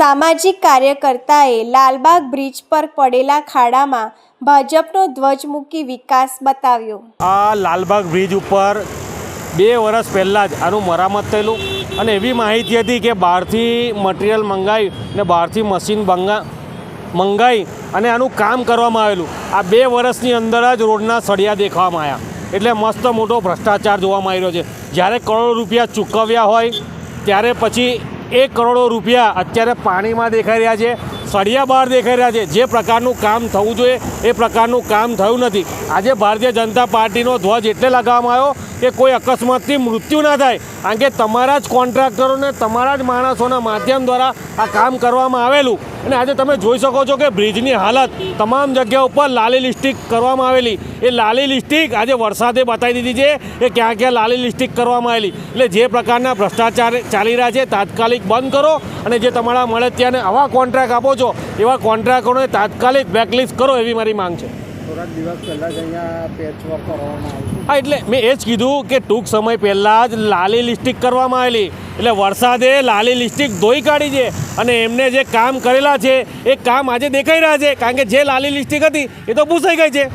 સામાજિક કાર્યકર્તાએ લાલબાગ બ્રિજ પર પડેલા ખાડામાં ભાજપનો ધ્વજ મૂકી વિકાસ બતાવ્યો। આ લાલબાગ બ્રિજ ઉપર 2 વર્ષ પહેલાં જ આનું મરામત થયેલું અને એવી માહિતી હતી કે બહારથી મટીરિયલ મંગાવી ને બહારથી મશીન મંગાવી અને આનું કામ કરવામાં આવેલું। આ 2 વર્ષની અંદર જ રોડના સળિયા દેખાવામાં આવ્યા, એટલે મસ્ત મોટો ભ્રષ્ટાચાર જોવામાં આવી રહ્યો છે। જ્યારે કરોડો રૂપિયા ચૂકવ્યા હોય ત્યારે પછી 1 કરોડ રૂપિયા અત્યારે પાણીમાં દેખાઈ રહ્યા છે, સળિયા બહાર દેખાઈ રહ્યા છે। જે પ્રકારનું કામ થવું જોઈએ એ પ્રકારનું કામ થયું નથી। આજે ભારતીય જનતા પાર્ટીનો ધ્વજ એટલે લગાવવામાં આવ્યો કે કોઈ અકસ્માતથી મૃત્યુ ના થાય, કારણ કે તમારા જ કોન્ટ્રાક્ટરોને તમારા જ માણસોના માધ્યમ દ્વારા આ કામ કરવામાં આવેલું। અને આજે તમે જોઈ શકો છો કે બ્રિજની હાલત તમામ જગ્યા ઉપર લાલી લિસ્ટિક કરવામાં આવેલી, એ લાલી લિસ્ટિક આજે વરસાદે બતાવી દીધી છે કે ક્યાં ક્યાં લાલી લિસ્ટિક કરવામાં આવેલી। એટલે જે પ્રકારના ભ્રષ્ટાચાર ચાલી રહ્યા છે તાત્કાલિક બંધ કરો, અને જે તમારા મળે ત્યાંને આવા કોન્ટ્રાક્ટ આપો છો એવા કોન્ટ્રાક્ટરોને તાત્કાલિક બ્લેકલિસ્ટ કરો, એવી મારી માંગ છે। થોડાક દિવસ પહેલાં જ અહીંયા પેચવર્ક કરવામાં આવ્યું। હા, એટલે મેં એ જ કીધું કે ટૂંક સમય પહેલાં જ લાલી લિસ્ટિક કરવામાં આવેલી, એટલે વરસાદે લાલી લિસ્ટિક ધોઈ કાઢી છે અને એમને જે કામ કરેલા છે એ કામ આજે દેખાઈ રહ્યા છે, કારણ કે જે લાલી લિસ્ટિક હતી એ તો ભૂસાઈ ગઈ છે।